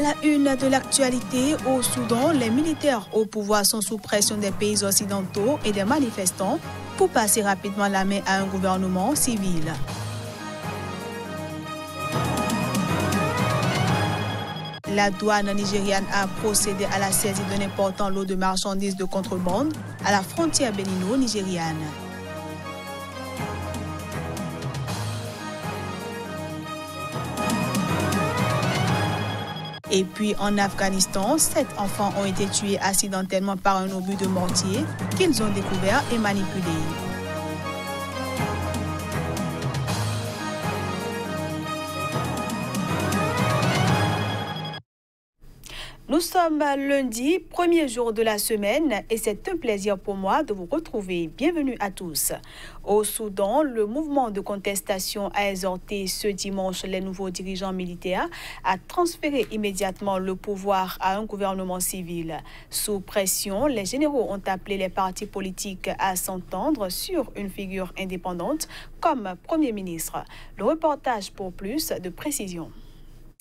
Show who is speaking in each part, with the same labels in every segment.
Speaker 1: la une de l'actualité, au Soudan, les militaires au pouvoir sont sous pression des pays occidentaux et des manifestants pour passer rapidement la main à un gouvernement civil. La douane nigériane a procédé à la saisie d'un important lot de marchandises de contrebande à la frontière bénino-nigériane. Et puis en Afghanistan, 7 enfants ont été tués accidentellement par un obus de mortier qu'ils ont découvert et manipulé. Nous sommes lundi, premier jour de la semaine, et c'est un plaisir pour moi de vous retrouver. Bienvenue à tous. Au Soudan, le mouvement de contestation a exhorté ce dimanche les nouveaux dirigeants militaires à transférer immédiatement le pouvoir à un gouvernement civil. Sous pression, les généraux ont appelé les partis politiques à s'entendre sur une figure indépendante comme Premier ministre. Le reportage pour plus de précision.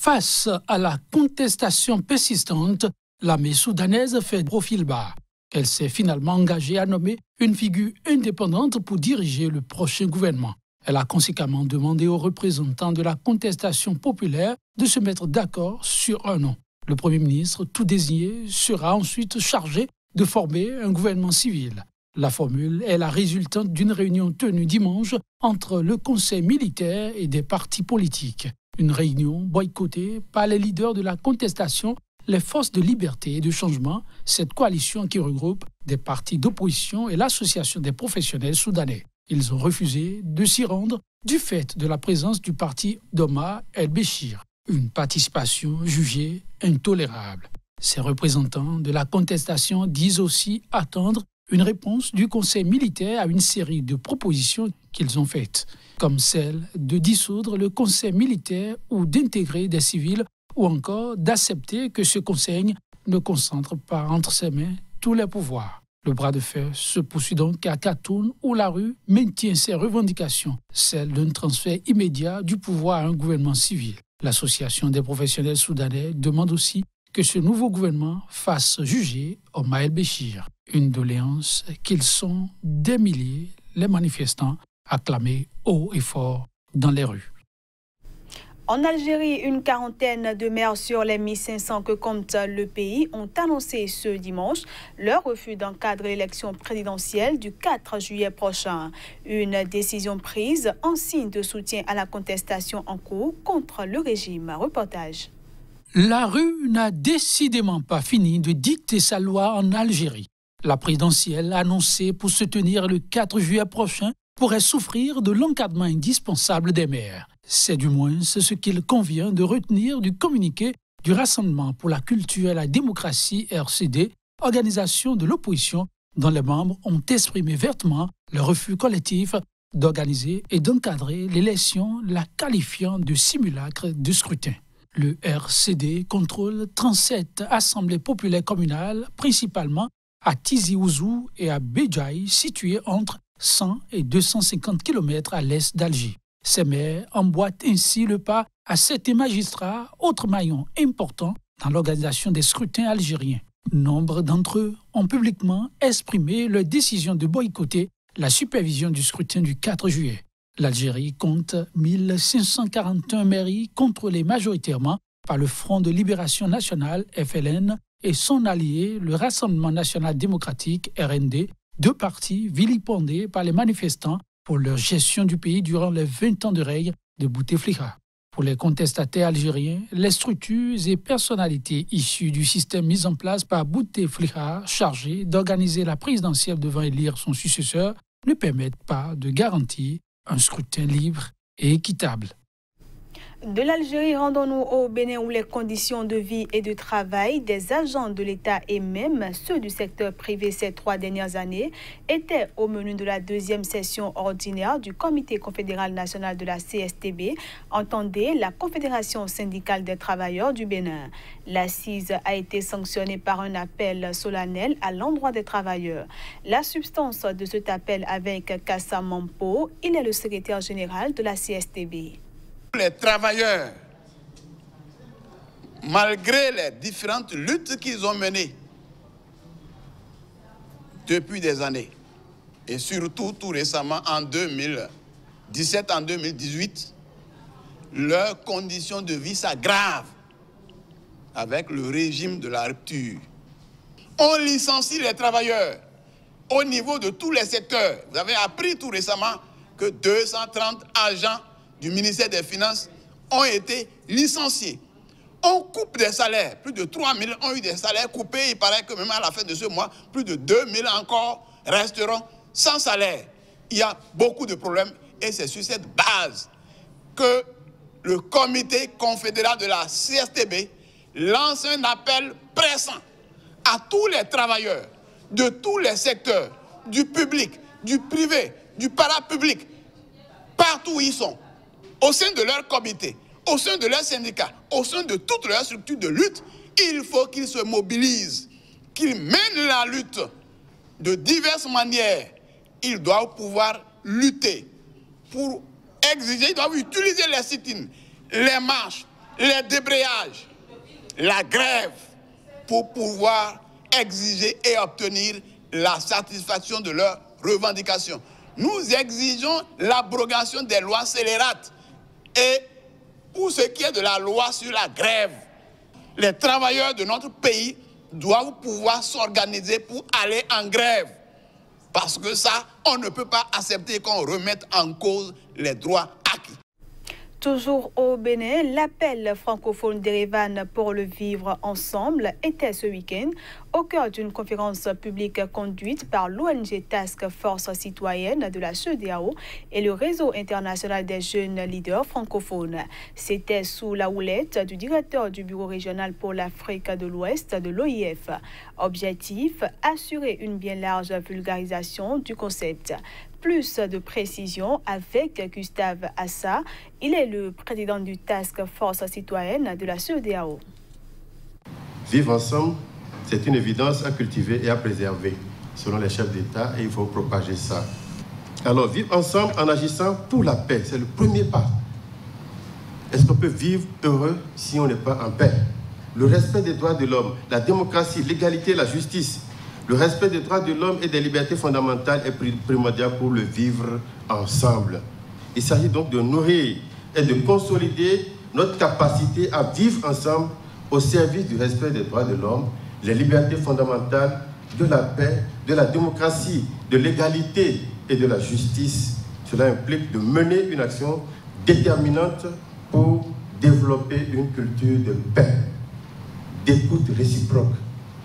Speaker 2: Face à la contestation persistante, l'armée soudanaise fait profil bas. Elle s'est finalement engagée à nommer une figure indépendante pour diriger le prochain gouvernement. Elle a conséquemment demandé aux représentants de la contestation populaire de se mettre d'accord sur un nom. Le Premier ministre, tout désigné, sera ensuite chargé de former un gouvernement civil. La formule est la résultante d'une réunion tenue dimanche entre le Conseil militaire et des partis politiques. Une réunion boycottée par les leaders de la contestation, les forces de liberté et de changement, cette coalition qui regroupe des partis d'opposition et l'association des professionnels soudanais. Ils ont refusé de s'y rendre du fait de la présence du parti d'Omar el-Béchir, une participation jugée intolérable. Ces représentants de la contestation disent aussi attendre une réponse du Conseil militaire à une série de propositions qu'ils ont faites, comme celle de dissoudre le Conseil militaire ou d'intégrer des civils, ou encore d'accepter que ce Conseil ne concentre pas entre ses mains tous les pouvoirs. Le bras de fer se poursuit donc à Khartoum, où la rue maintient ses revendications, celle d'un transfert immédiat du pouvoir à un gouvernement civil. L'Association des professionnels soudanais demande aussi que ce nouveau gouvernement fasse juger Omar el-Béchir. Une doléance qu'ils sont des milliers, les manifestants, à clamer haut et fort dans les rues.
Speaker 1: En Algérie, une quarantaine de maires sur les 1500 que compte le pays ont annoncé ce dimanche leur refus d'encadrer l'élection présidentielle du 4 juillet prochain. Une décision prise en signe de soutien à la contestation en cours contre le régime. Reportage.
Speaker 2: La rue n'a décidément pas fini de dicter sa loi en Algérie. La présidentielle annoncée pour se tenir le 4 juillet prochain pourrait souffrir de l'encadrement indispensable des maires. C'est du moins ce qu'il convient de retenir du communiqué du Rassemblement pour la culture et la démocratie RCD, organisation de l'opposition dont les membres ont exprimé vertement le refus collectif d'organiser et d'encadrer l'élection, la qualifiant de simulacre de scrutin. Le RCD contrôle 37 assemblées populaires communales, principalement à Tizi Ouzou et à Béjaï, situées entre 100 et 250 km à l'est d'Alger. Ces maires emboîtent ainsi le pas à 7 magistrats, autres maillons importants dans l'organisation des scrutins algériens. Nombre d'entre eux ont publiquement exprimé leur décision de boycotter la supervision du scrutin du 4 juillet. L'Algérie compte 1541 mairies contrôlées majoritairement par le Front de Libération Nationale, FLN, et son allié, le Rassemblement National Démocratique, RND, deux partis vilipendés par les manifestants pour leur gestion du pays durant les 20 ans de règne de Bouteflika. Pour les contestataires algériens, les structures et personnalités issues du système mis en place par Bouteflika, chargé d'organiser la présidentielle devant élire son successeur, ne permettent pas de garantir un scrutin libre et équitable.
Speaker 1: De l'Algérie, rendons-nous au Bénin où les conditions de vie et de travail des agents de l'État et même ceux du secteur privé ces 3 dernières années étaient au menu de la 2e session ordinaire du Comité confédéral national de la CSTB, entendez la Confédération syndicale des travailleurs du Bénin. L'assise a été sanctionnée par un appel solennel à l'endroit des travailleurs. La substance de cet appel avec Kassa Mampo, il est le secrétaire général de la CSTB.
Speaker 3: Les travailleurs malgré les différentes luttes qu'ils ont menées depuis des années, et surtout tout récemment en 2017, en 2018, leurs conditions de vie s'aggravent avec le régime de la rupture. On licencie les travailleurs au niveau de tous les secteurs. Vous avez appris tout récemment que 230 agents du ministère des Finances ont été licenciés. On coupe des salaires. Plus de 3 000 ont eu des salaires coupés. Il paraît que même à la fin de ce mois, plus de 2 000 encore resteront sans salaire. Il y a beaucoup de problèmes et c'est sur cette base que le comité confédéral de la CSTB lance un appel pressant à tous les travailleurs de tous les secteurs, du public, du privé, du parapublic, partout où ils sont, au sein de leur comité, au sein de leurs syndicats, au sein de toutes leurs structures de lutte, il faut qu'ils se mobilisent, qu'ils mènent la lutte de diverses manières. Ils doivent pouvoir lutter pour exiger, ils doivent utiliser les sit-ins, les marches, les débrayages, la grève pour pouvoir exiger et obtenir la satisfaction de leurs revendications. Nous exigeons l'abrogation des lois scélérates. Et pour ce qui est de la loi sur la grève, les travailleurs de notre pays doivent pouvoir s'organiser pour aller en grève. Parce que ça, on ne peut pas accepter qu'on remette en cause les droits acquis.
Speaker 1: Toujours au Bénin, l'appel francophone d'Erevan pour le vivre ensemble était ce week-end au cœur d'une conférence publique conduite par l'ONG Task Force citoyenne de la CEDEAO et le réseau international des jeunes leaders francophones. C'était sous la houlette du directeur du bureau régional pour l'Afrique de l'Ouest de l'OIF. Objectif, assurer une bien large vulgarisation du concept. Plus de précisions avec Gustave Assa. Il est le président du Task Force citoyenne de la CEDEAO.
Speaker 4: Vivre ensemble, c'est une évidence à cultiver et à préserver, selon les chefs d'État, et il faut propager ça. Alors, vivre ensemble en agissant pour la paix, c'est le premier pas. Est-ce qu'on peut vivre heureux si on n'est pas en paix? Le respect des droits de l'homme, la démocratie, l'égalité, la justice. Le respect des droits de l'homme et des libertés fondamentales est primordial pour le vivre ensemble. Il s'agit donc de nourrir et de consolider notre capacité à vivre ensemble au service du respect des droits de l'homme, les libertés fondamentales, de la paix, de la démocratie, de l'égalité et de la justice. Cela implique de mener une action déterminante pour développer une culture de paix, d'écoute réciproque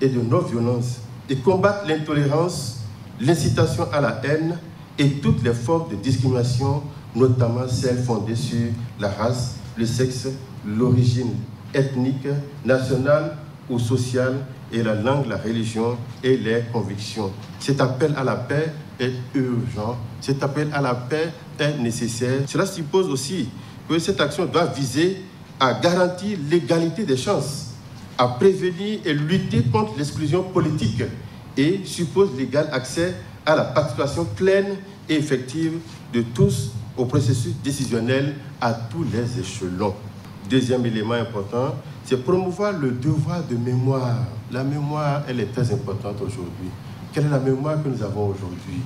Speaker 4: et de non-violence, et combattre l'intolérance, l'incitation à la haine et toutes les formes de discrimination, notamment celles fondées sur la race, le sexe, l'origine ethnique, nationale ou sociale, et la langue, la religion et les convictions. Cet appel à la paix est urgent, cet appel à la paix est nécessaire. Cela suppose aussi que cette action doit viser à garantir l'égalité des chances, à prévenir et lutter contre l'exclusion politique et suppose l'égal accès à la participation pleine et effective de tous au processus décisionnel à tous les échelons. Deuxième élément important, c'est promouvoir le devoir de mémoire. La mémoire, elle est très importante aujourd'hui. Quelle est la mémoire que nous avons aujourd'hui?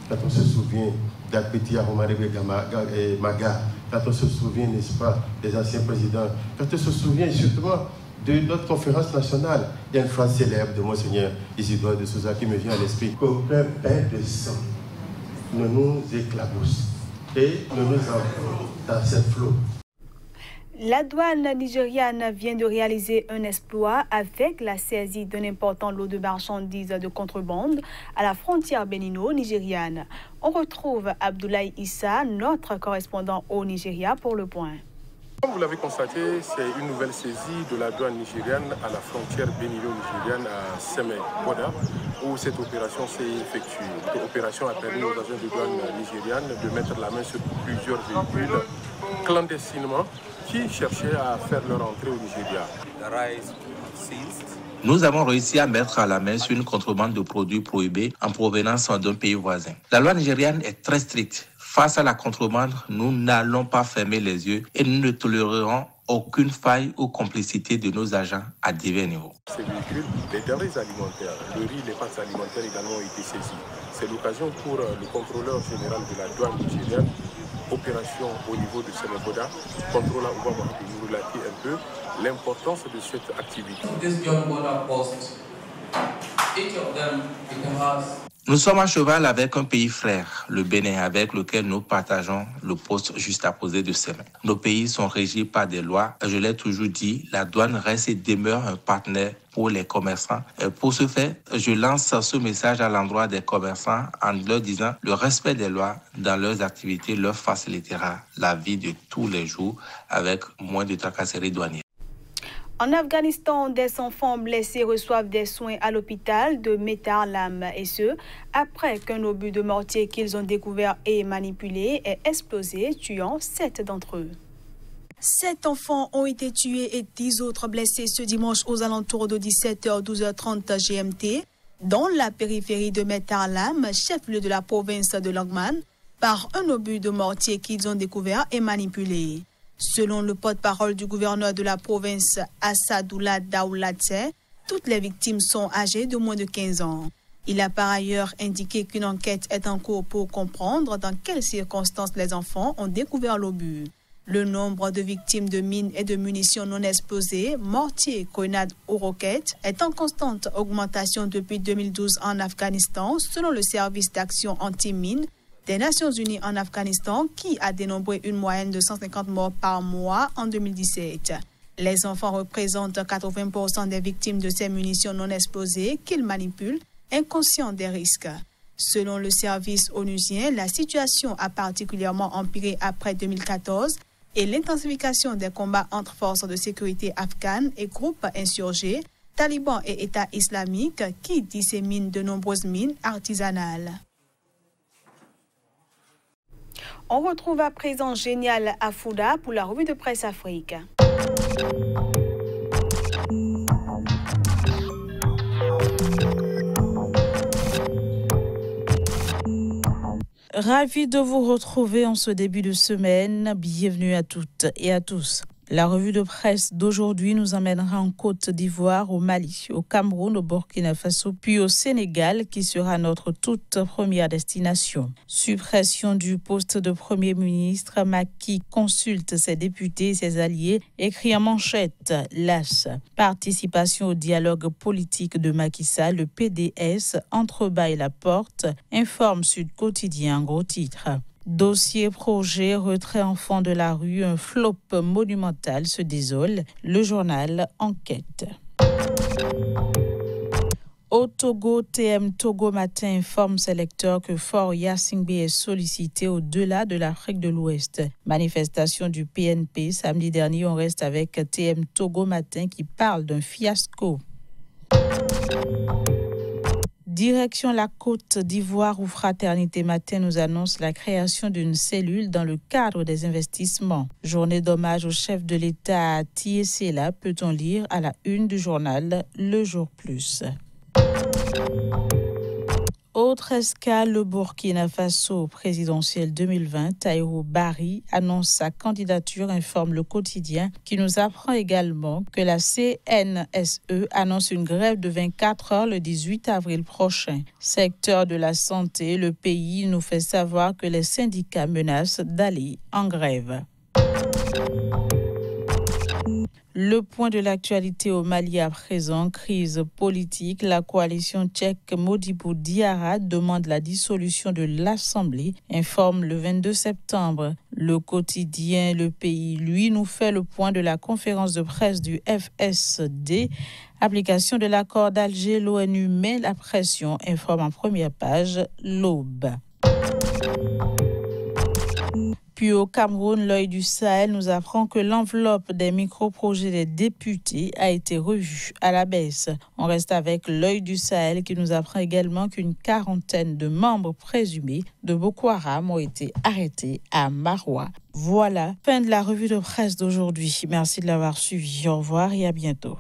Speaker 4: Quand on se souvient d'Alpeti Aromarebe Maga, quand on se souvient, n'est-ce pas, des anciens présidents, quand on se souvient justement de notre conférence nationale, il y a une phrase célèbre de Monseigneur Isidore de Souza qui me vient à l'esprit: qu'aucun bain de sang ne nous éclabousse et ne nous envoie dans cette flot.
Speaker 1: La douane nigériane vient de réaliser un exploit avec la saisie d'un important lot de marchandises de contrebande à la frontière bénino-nigériane. On retrouve Abdoulaye Issa, notre correspondant au Nigeria, pour le point.
Speaker 5: Comme vous l'avez constaté, c'est une nouvelle saisie de la douane nigériane à la frontière bénino-nigériane à Seme-Boda, où cette opération s'est effectuée. Cette opération a permis aux agents de douane nigériane de mettre la main sur plusieurs véhicules clandestinement qui cherchaient à faire leur entrée au Nigeria.
Speaker 6: Nous avons réussi à mettre à la main sur une contrebande de produits prohibés en provenance d'un pays voisin. La loi nigériane est très stricte. Face à la contrebande, nous n'allons pas fermer les yeux et nous ne tolérerons aucune faille ou complicité de nos agents à divers niveaux.
Speaker 5: Ces véhicules, les denrées alimentaires, le riz, les pâtes alimentaires également ont été saisis. C'est l'occasion pour le contrôleur général de la douane nigériane, opération au niveau de Semeboda, contrôleur Obama, de nous relater un peu l'importance de cette activité.
Speaker 6: Nous sommes à cheval avec un pays frère, le Bénin, avec lequel nous partageons le poste juste à poser de Sémé. Nos pays sont régis par des lois. Je l'ai toujours dit, la douane reste et demeure un partenaire pour les commerçants. Pour ce faire, je lance ce message à l'endroit des commerçants en leur disant le respect des lois dans leurs activités leur facilitera la vie de tous les jours avec moins de tracasseries douanières.
Speaker 1: En Afghanistan, des enfants blessés reçoivent des soins à l'hôpital de Metarlam, et ce, après qu'un obus de mortier qu'ils ont découvert et manipulé ait explosé, tuant 7 d'entre eux. 7 enfants ont été tués et 10 autres blessés ce dimanche aux alentours de 17h-12h30 GMT, dans la périphérie de Metarlam, chef-lieu de la province de Langman, par un obus de mortier qu'ils ont découvert et manipulé. Selon le porte-parole du gouverneur de la province, Assadoullah Daoulatse, toutes les victimes sont âgées de moins de 15 ans. Il a par ailleurs indiqué qu'une enquête est en cours pour comprendre dans quelles circonstances les enfants ont découvert l'obus. Le nombre de victimes de mines et de munitions non explosées, mortiers, grenades ou roquettes, est en constante augmentation depuis 2012 en Afghanistan, selon le service d'action anti-mines des Nations Unies en Afghanistan, qui a dénombré une moyenne de 150 morts par mois en 2017. Les enfants représentent 80% des victimes de ces munitions non explosées qu'ils manipulent, inconscients des risques. Selon le service onusien, la situation a particulièrement empiré après 2014 et l'intensification des combats entre forces de sécurité afghanes et groupes insurgés, talibans et État islamique, qui disséminent de nombreuses mines artisanales. On retrouve à présent Génial Afouda pour la revue de presse Afrique.
Speaker 7: Ravi de vous retrouver en ce début de semaine. Bienvenue à toutes et à tous. La revue de presse d'aujourd'hui nous emmènera en Côte d'Ivoire, au Mali, au Cameroun, au Burkina Faso, puis au Sénégal, qui sera notre toute première destination. Suppression du poste de Premier ministre, Macky consulte ses députés et ses alliés, écrit en manchette l'AS. Participation au dialogue politique de Macky Sall, le PDS entrebâille la porte, informe Sud Quotidien en gros titre. Dossier projet retrait enfants de la rue, un flop monumental se désole, le journal Enquête. Au Togo, TM Togo Matin informe ses lecteurs que Fort Yassingbe est sollicité au-delà de l'Afrique de l'Ouest. Manifestation du PNP samedi dernier, on reste avec TM Togo Matin qui parle d'un fiasco. Direction la Côte d'Ivoire où Fraternité Matin nous annonce la création d'une cellule dans le cadre des investissements. Journée d'hommage au chef de l'État à Tiesela, peut-on lire à la une du journal Le Jour Plus. Autre escale, le Burkina Faso présidentiel 2020, Taïrou Bari annonce sa candidature, informe le quotidien, qui nous apprend également que la CNSE annonce une grève de 24 heures le 18 avril prochain. Secteur de la santé, le pays nous fait savoir que les syndicats menacent d'aller en grève. Le point de l'actualité au Mali à présent, crise politique. La coalition tchèque Modibo Diarra demande la dissolution de l'Assemblée, informe le 22 septembre. Le quotidien Le Pays, lui, nous fait le point de la conférence de presse du FSD. Application de l'accord d'Alger, l'ONU met la pression, informe en première page l'Aube. Puis au Cameroun, l'œil du Sahel nous apprend que l'enveloppe des micro-projets des députés a été revue à la baisse. On reste avec l'œil du Sahel qui nous apprend également qu'une quarantaine de membres présumés de Boko Haram ont été arrêtés à Maroua. Voilà, fin de la revue de presse d'aujourd'hui. Merci de l'avoir suivi. Au revoir et à bientôt.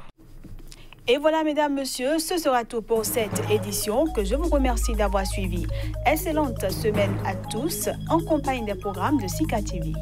Speaker 1: Et voilà, mesdames, messieurs, ce sera tout pour cette édition que je vous remercie d'avoir suivi. Excellente semaine à tous en compagnie des programmes de Sika TV.